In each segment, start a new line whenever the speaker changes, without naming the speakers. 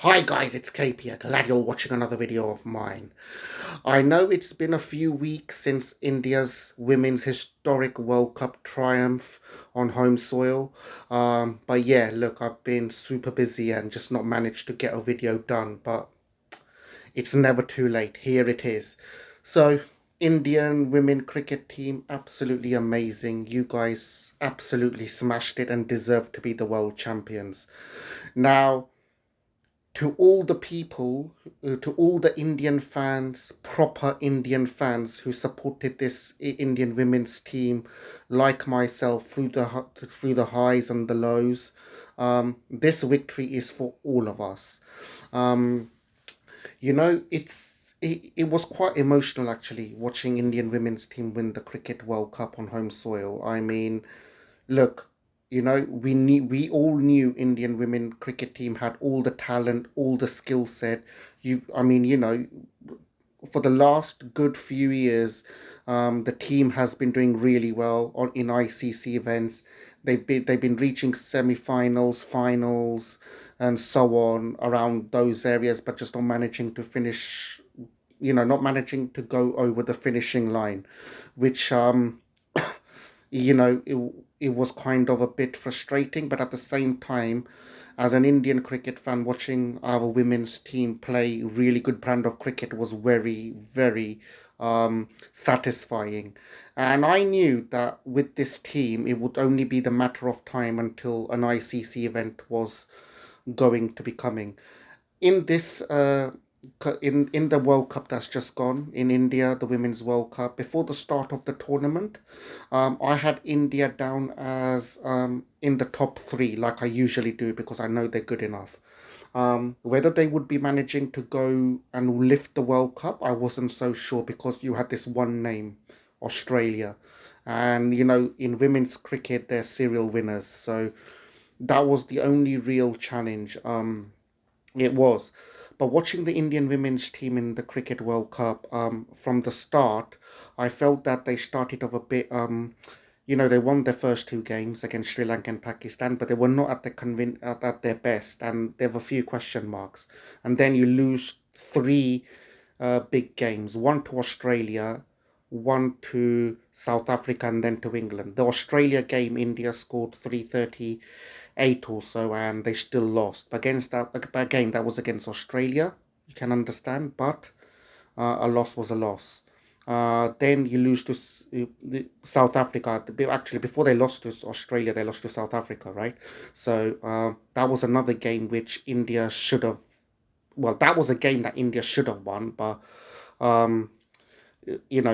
Hi guys, it's KP here. Glad you're watching another video of mine. I know it's been a few weeks since India's women's historic World Cup triumph on home soil. But yeah, look, I've been super busy and just not managed to get a video done, but it's never too late. Here it is. So, Indian women cricket team, absolutely amazing. You guys absolutely smashed it and deserve to be the world champions. Now, to all the people, to all the Indian fans, proper Indian fans who supported this Indian women's team, like myself, through the highs and the lows, this victory is for all of us. Um, it was quite emotional actually watching Indian women's team win the Cricket World Cup on home soil. I mean, look, we all knew Indian women cricket team had all the talent, all the skill set. I mean, for the last good few years, the team has been doing really well in ICC events. They've been reaching semi-finals, finals, and so on around those areas, but just not managing to finish. Not managing to go over the finishing line, which it was kind of a bit frustrating, but at the same time, as an Indian cricket fan, watching our women's team play really good brand of cricket was very, very satisfying. And I knew that with this team, it would only be the matter of time until an ICC event was going to be coming in this in the World Cup that's just gone in India, the Women's World Cup. Before the start of the tournament, I had India down as in the top three, like I usually do, because I know they're good enough. Whether they would be managing to go and lift the World Cup, I wasn't so sure because you had this one name, Australia, and in women's cricket they're serial winners, so that was the only real challenge. It was. But watching the Indian women's team in the Cricket World Cup, from the start, I felt that they started off a bit. They won their first two games against Sri Lanka and Pakistan, but they were not at their best, and there were a few question marks. And then you lose three big games: one to Australia, one to South Africa, and then to England. The Australia game, India scored 338 or so, and they still lost. Against that, again, that was against Australia. You can understand, but a loss was a loss. Then you lose to South Africa. Actually, before they lost to Australia, they lost to South Africa, right? So that was another game which India should have. Well, that was a game that India should have won, but um,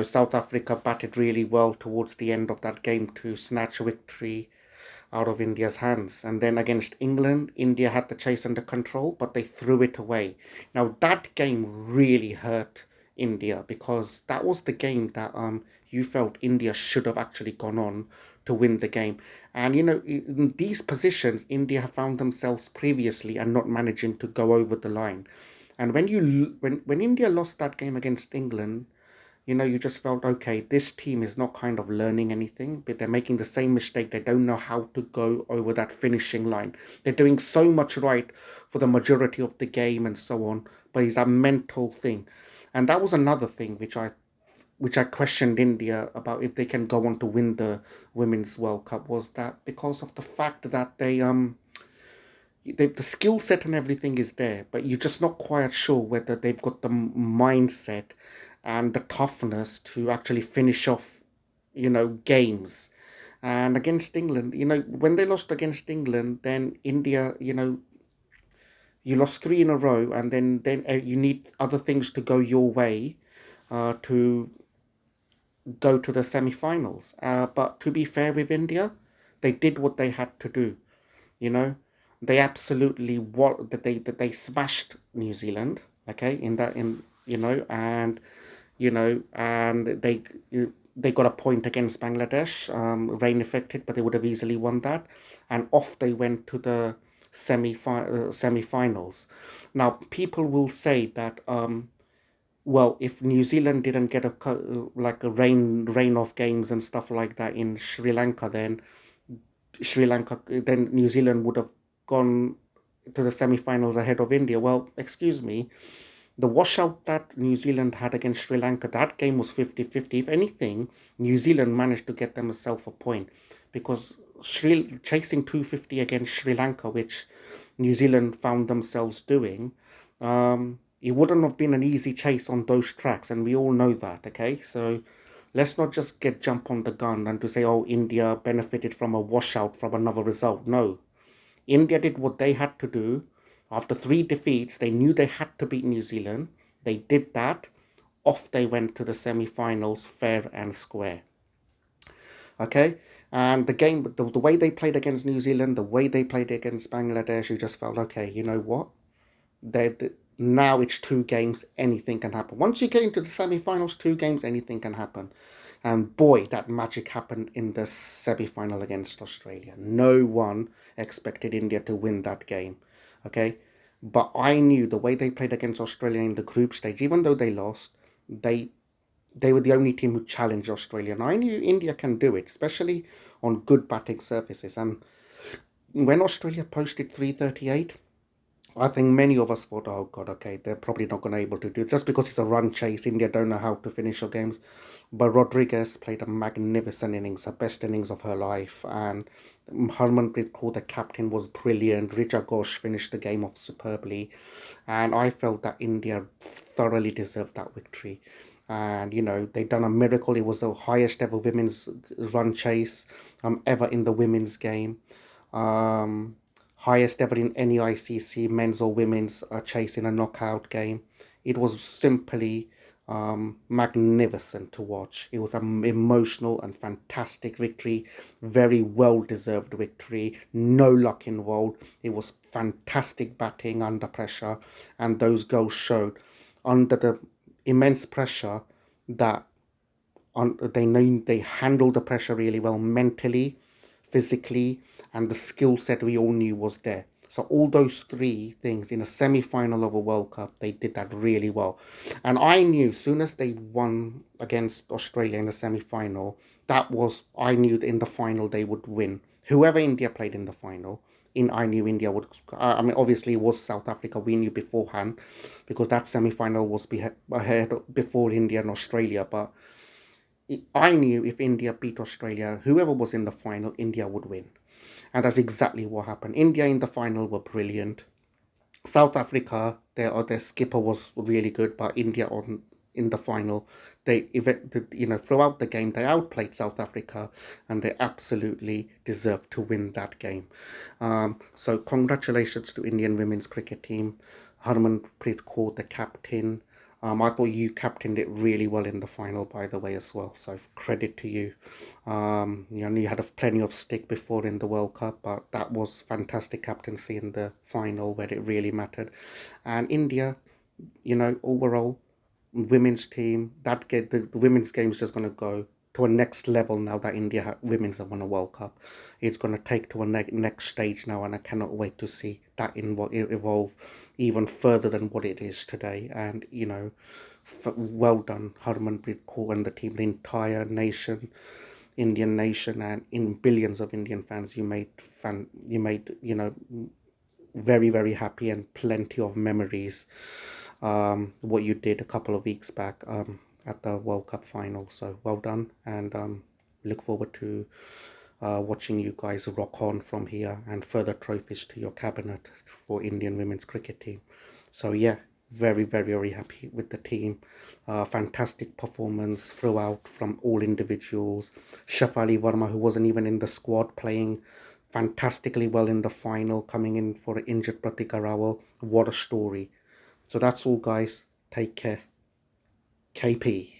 South Africa batted really well towards the end of that game to snatch a victory out of India's hands. And then against England, India had the chase under control, but they threw it away. Now that game really hurt India because that was the game that you felt India should have actually gone on to win the game. And in these positions, India have found themselves previously and not managing to go over the line. And when India lost that game against England, you just felt, okay, this team is not kind of learning anything, but they're making the same mistake. They don't know how to go over that finishing line. They're doing so much right for the majority of the game and so on, but it's a mental thing. And that was another thing which I questioned India about if they can go on to win the Women's World Cup, was that because of the fact that the skill set and everything is there, but you're just not quite sure whether they've got the mindset and the toughness to actually finish off, games. And against England, when they lost against England, then India, you lost three in a row, and then you need other things to go your way to go to the semi-finals. But to be fair with India, they did what they had to do. You know, they absolutely what that they smashed New Zealand. Okay, and they got a point against Bangladesh, rain affected, but they would have easily won that, and off they went to the semi-finals. Now people will say that well, if New Zealand didn't get like a rain off games and stuff like that in Sri Lanka, then New Zealand would have gone to the semi-finals ahead of India. Well, excuse me, the washout that New Zealand had against Sri Lanka, that game was 50-50. If anything, New Zealand managed to get themselves a point because chasing 250 against Sri Lanka, which New Zealand found themselves doing, it wouldn't have been an easy chase on those tracks, and we all know that, okay? So let's not just get jump on the gun and to say, oh, India benefited from a washout from another result. No, India did what they had to do. After three defeats, they knew they had to beat New Zealand. They did that. Off they went to the semi-finals, fair and square. Okay, and the game, the way they played against New Zealand, the way they played against Bangladesh, you just felt okay. You know what? They now it's two games. Anything can happen. Once you get into the semi-finals, two games, anything can happen. And boy, that magic happened in the semi-final against Australia. No one expected India to win that game. Okay? But I knew the way they played against Australia in the group stage, even though they lost, they they were the only team who challenged Australia. And I knew India can do it, especially on good batting surfaces. And when Australia posted 338, I think many of us thought, oh God, okay, they're probably not going to be able to do it. Just because it's a run chase, India don't know how to finish your games. But Rodriguez played a magnificent innings, the best innings of her life. And Harmanpreet Kaur, the captain, was brilliant. Richa Ghosh finished the game off superbly. And I felt that India thoroughly deserved that victory. And, you know, they've done a miracle. It was the highest ever women's run chase ever in the women's game. Um, Highest ever in any ICC men's or women's chase in a knockout game. It was simply magnificent to watch. It was an emotional and fantastic victory, very well deserved victory, no luck involved. It was fantastic batting under pressure, and those goals showed under the immense pressure that they know they handled the pressure really well mentally, physically, and the skill set we all knew was there. So all those three things in a semi-final of a World Cup, they did that really well. And I knew soon as they won against Australia in the semi-final, I knew that in the final they would win. Whoever India played in the final, I knew India would. I mean, obviously it was South Africa. We knew beforehand because that semi-final was ahead before India and Australia. But I knew if India beat Australia, whoever was in the final, India would win. And that's exactly what happened. India in the final were brilliant. South Africa, their skipper was really good, but India on in the final, throughout the game they outplayed South Africa, and they absolutely deserved to win that game. So congratulations to Indian women's cricket team, Harmanpreet Kaur, the captain. I thought you captained it really well in the final, by the way, as well. So credit to you. You had plenty of stick before in the World Cup, but that was fantastic captaincy in the final where it really mattered. And India, overall, women's team, the women's game is just going to go to a next level now that women's have won a World Cup. It's going to take to a next stage now, and I cannot wait to see that evolve even further than what it is today. And well done, Harmanpreet Kaur and the team, the entire nation, Indian nation, and in billions of Indian fans. You made very very happy and plenty of memories. What you did a couple of weeks back at the World Cup final. So well done, and look forward to watching you guys rock on from here and further trophies to your cabinet for Indian women's cricket team. So yeah, very very very happy with the team. Fantastic performance throughout from all individuals. Shafali Verma, who wasn't even in the squad, playing fantastically well in the final, coming in for an injured Pratika Rawal. What a story. So that's all, guys. Take care. KP.